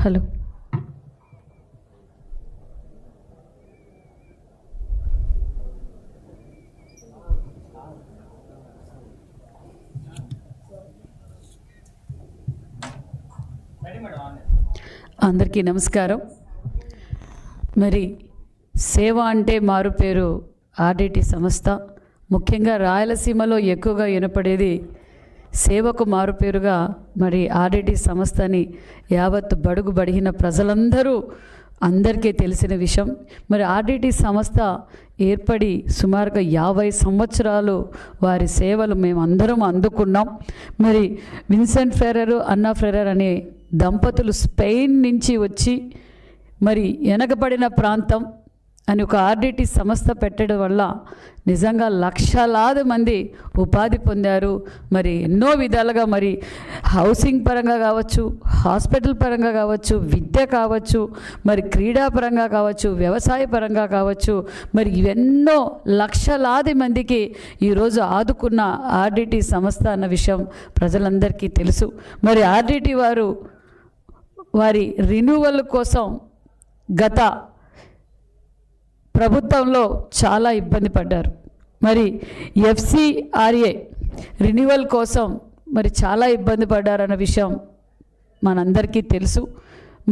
Hello. అందరికీ నమస్కారం. మరి సేవ అంటే మారు పేరు ఆర్డిటి సంస్థ. ముఖ్యంగా రాయలసీమలో ఎక్కువగా వినపడేది సేవకు మారుపేరుగా మరి ఆర్డిటి సంస్థని యావత్ బడుగు బడిగిన ప్రజలందరూ అందరికీ తెలిసిన విషయం. మరి ఆర్డిటి సంస్థ ఏర్పడి సుమారుగా 50 సంవత్సరాలు వారి సేవలు మేమందరం అందుకున్నాం. మరి విన్సెంట్ ఫెర్రర్, అన్నా ఫెర్రర్ అనే దంపతులు స్పెయిన్ నుంచి వచ్చి మరి వెనకబడిన ప్రాంతం అని ఒక ఆర్డిటి సంస్థ పెట్టడం వల్ల నిజంగా లక్షలాది మంది ఉపాధి పొందారు. మరి ఎన్నో విధాలుగా మరి హౌసింగ్ పరంగా కావచ్చు, హాస్పిటల్ పరంగా కావచ్చు, విద్య కావచ్చు, మరి క్రీడా పరంగా కావచ్చు, వ్యవసాయ పరంగా కావచ్చు, మరి ఇవెన్నో లక్షలాది మందికి ఈరోజు ఆదుకున్న ఆర్డిటి సంస్థ అన్న విషయం ప్రజలందరికీ తెలుసు. మరి ఆర్డిటి వారి రిన్యూవల్ కోసం గత ప్రభుత్వంలో చాలా ఇబ్బంది పడ్డారు. మరి FCRA రిన్యూవల్ కోసం మరి చాలా ఇబ్బంది పడ్డారన్న విషయం మనందరికీ తెలుసు.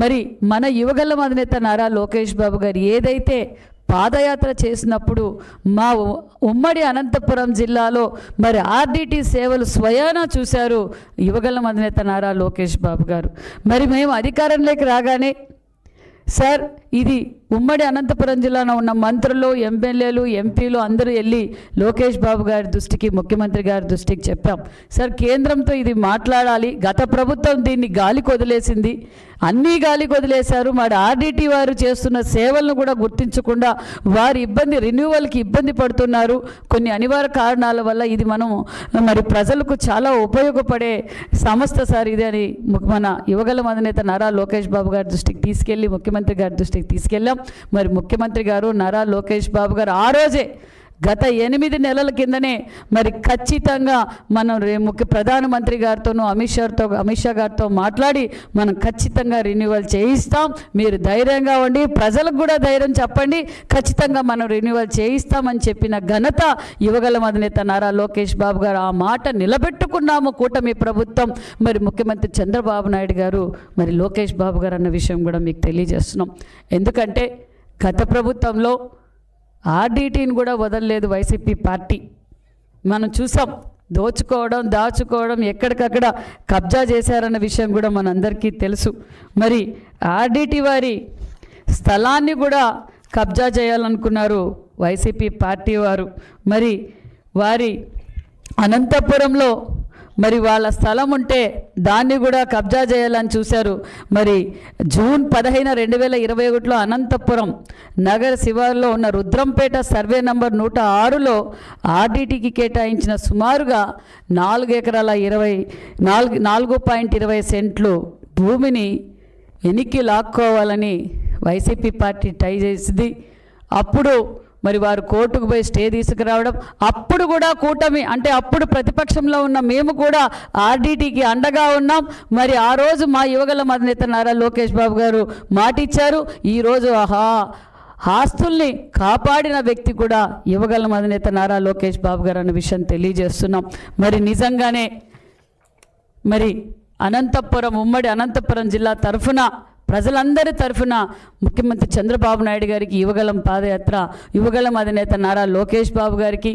మరి మన యువగళం అధినేత నారా లోకేష్ బాబు గారు ఏదైతే పాదయాత్ర చేసినప్పుడు మా ఉమ్మడి అనంతపురం జిల్లాలో మరి ఆర్డిటి సేవలు స్వయానా చూశారు యువగళం అధినేత నారా లోకేష్ బాబు గారు. మరి మేము అధికారంలోకి రాగానే సార్ ఇది ఉమ్మడి అనంతపురం జిల్లాలో ఉన్న మంత్రులు, ఎమ్మెల్యేలు, ఎంపీలు అందరూ వెళ్ళి లోకేష్ బాబు గారి దృష్టికి, ముఖ్యమంత్రి గారి దృష్టికి చెప్పాం. సార్ కేంద్రంతో ఇది మాట్లాడాలి. గత ప్రభుత్వం దీన్ని గాలికి వదిలేసింది, అన్నీ గాలికి వదిలేశారు. మరి ఆర్డిటి వారు చేస్తున్న సేవలను కూడా గుర్తించకుండా వారి రిన్యూవల్కి ఇబ్బంది పడుతున్నారు. కొన్ని అనివార్య కారణాల వల్ల ఇది మనం మరి ప్రజలకు చాలా ఉపయోగపడే సంస్థ సార్ ఇది అని మన యువగళం అధినేత నారా లోకేష్ బాబు గారి దృష్టికి తీసుకెళ్ళి ముఖ్యమంత్రి గారి దృష్టికి తీసుకెళ్ళాం. మరి ముఖ్యమంత్రి గారు నారా లోకేష్ బాబు గారు ఆ రోజే గత 8 నెలల కిందనే మరి ఖచ్చితంగా మనం ప్రధానమంత్రి గారితోనూ అమిత్ షా గారితో మాట్లాడి మనం ఖచ్చితంగా రిన్యూవల్ చేయిస్తాం, మీరు ధైర్యంగా ఉండి ప్రజలకు కూడా ధైర్యం చెప్పండి, ఖచ్చితంగా మనం రిన్యూవల్ చేయిస్తామని చెప్పిన ఘనత యువగళం అధినేత నారా లోకేష్ బాబు గారు. ఆ మాట నిలబెట్టుకున్నాము కూటమి ప్రభుత్వం. మరి ముఖ్యమంత్రి చంద్రబాబు నాయుడు గారు మరి లోకేష్ బాబు గారు అన్న విషయం కూడా మీకు తెలియజేస్తున్నాం. ఎందుకంటే గత ప్రభుత్వంలో ఆర్డిటిని కూడా వదలలేదు వైసీపీ పార్టీ. మనం చూసాం దాచుకోవడం ఎక్కడికక్కడ కబ్జా చేశారన్న విషయం కూడా మనందరికీ తెలుసు. మరి ఆర్డిటి వారి స్థలాన్ని కూడా కబ్జా చేయాలనుకున్నారు వైసీపీ పార్టీ వారు. మరి వారి అనంతపురంలో మరి వాళ్ళ స్థలం ఉంటే దాన్ని కూడా కబ్జా చేయాలని చూశారు. మరి జూన్ 15, 2021లో అనంతపురం నగర శివారులో ఉన్న రుద్రంపేట సర్వే నంబర్ 106లో ఆర్డిటికి కేటాయించిన సుమారుగా 4.20 సెంట్లు భూమిని వెనక్కి లాక్కోవాలని వైసీపీ పార్టీ ట్రై చేసింది. అప్పుడు మరి వారు కోర్టుకు పోయి స్టే తీసుకురావడం, అప్పుడు కూడా కూటమి అంటే అప్పుడు ప్రతిపక్షంలో ఉన్న మేము కూడా ఆర్డిటికి అండగా ఉన్నాం. మరి ఆ రోజు మా యువగళం అధినేత నారా లోకేష్ బాబు గారు మాటిచ్చారు. ఈరోజు ఆస్తుల్ని కాపాడిన వ్యక్తి కూడా యువగళం అధినేత నారా లోకేష్ బాబు గారు అన్న విషయం తెలియజేస్తున్నాం. మరి నిజంగానే మరి ఉమ్మడి అనంతపురం జిల్లా తరఫున ప్రజలందరి తరఫున ముఖ్యమంత్రి చంద్రబాబు నాయుడు గారికి యువగళం పాదయాత్ర, యువగళం అధినేత నారా లోకేష్ బాబు గారికి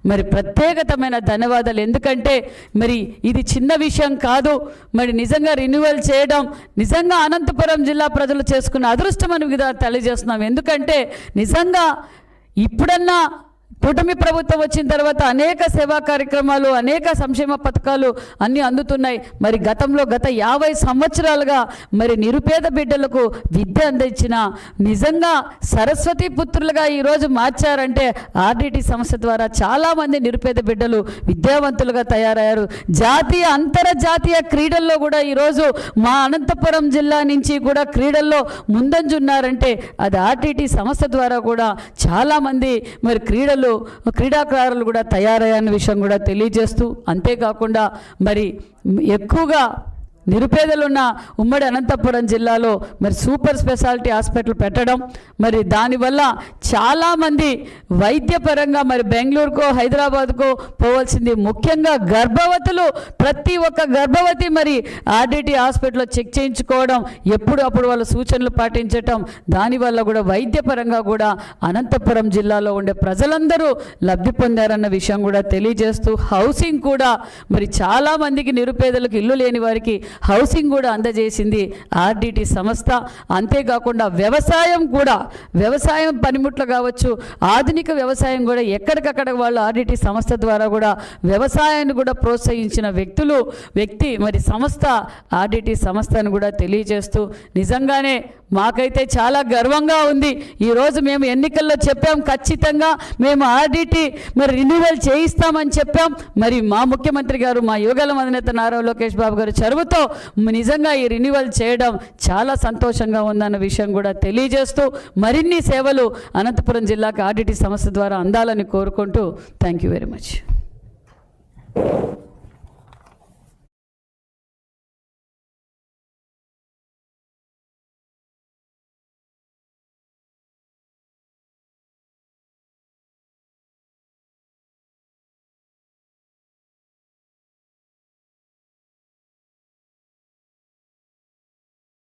మరి ప్రత్యేకతమైన ధన్యవాదాలు. ఎందుకంటే మరి ఇది చిన్న విషయం కాదు. మరి నిజంగా రిన్యూవల్ చేయడం నిజంగా అనంతపురం జిల్లా ప్రజలు చేసుకున్న అదృష్టం అని తెలియజేస్తున్నాం. ఎందుకంటే నిజంగా ఇప్పుడన్నా కూటమి ప్రభుత్వం వచ్చిన తర్వాత అనేక సేవా కార్యక్రమాలు, అనేక సంక్షేమ పథకాలు అన్నీ అందుతున్నాయి. మరి గత 50 సంవత్సరాలుగా మరి నిరుపేద బిడ్డలకు విద్య అందించిన నిజంగా సరస్వతి పుత్రులుగా ఈరోజు మార్చారంటే ఆర్డిటి సంస్థ ద్వారా చాలామంది నిరుపేద బిడ్డలు విద్యావంతులుగా తయారయ్యారు. జాతీయ అంతర్జాతీయ క్రీడల్లో కూడా ఈరోజు మా అనంతపురం జిల్లా నుంచి కూడా క్రీడల్లో ముందంజున్నారంటే అది ఆర్డిటి సంస్థ ద్వారా కూడా చాలామంది మరి క్రీడాకారులు కూడా తయారయ్యన్న విషయం కూడా తెలియజేస్తూ, అంతేకాకుండా మరి ఎక్కువగా నిరుపేదలున్న ఉమ్మడి అనంతపురం జిల్లాలో మరి సూపర్ స్పెషాలిటీ హాస్పిటల్ పెట్టడం, మరి దానివల్ల చాలామంది వైద్యపరంగా మరి బెంగళూరుకో హైదరాబాద్కో పోవాల్సింది, ముఖ్యంగా గర్భవతులు, ప్రతి ఒక్క గర్భవతి మరి ఆర్డిటి హాస్పిటల్లో చెక్ చేయించుకోవడం, అప్పుడు వాళ్ళ సూచనలు పాటించటం, దానివల్ల కూడా వైద్యపరంగా కూడా అనంతపురం జిల్లాలో ఉండే ప్రజలందరూ లబ్ధి పొందారన్న విషయం కూడా తెలియజేస్తూ, హౌసింగ్ కూడా మరి చాలామందికి నిరుపేదలకు ఇల్లు లేని వారికి హౌసింగ్ కూడా అందజేసింది ఆర్డిటి సంస్థ. అంతేకాకుండా వ్యవసాయం పనిముట్లు కావచ్చు, ఆధునిక వ్యవసాయం కూడా ఎక్కడికక్కడ వాళ్ళు ఆర్డిటి సంస్థ ద్వారా కూడా వ్యవసాయాన్ని కూడా ప్రోత్సహించిన వ్యక్తి మరి సంస్థ ఆర్డిటి సంస్థ అని కూడా తెలియజేస్తూ, నిజంగానే మాకైతే చాలా గర్వంగా ఉంది. ఈరోజు మేము ఎన్నికల్లో చెప్పాం, ఖచ్చితంగా మేము ఆర్డిటి మరి రిన్యూవల్ చేయిస్తామని చెప్పాం. మరి మా ముఖ్యమంత్రి గారు, మా యువగళం అధినేత నారా లోకేష్ బాబు గారు చొరవతో నిజంగా ఈ రిన్యూవల్ చేయడం చాలా సంతోషంగా ఉందన్న విషయం కూడా తెలియజేస్తూ, మరిన్ని సేవలు అనంతపురం జిల్లాకు ఆర్డిటి సంస్థ ద్వారా అందాలని కోరుకుంటూ థ్యాంక్ యూ వెరీ మచ్.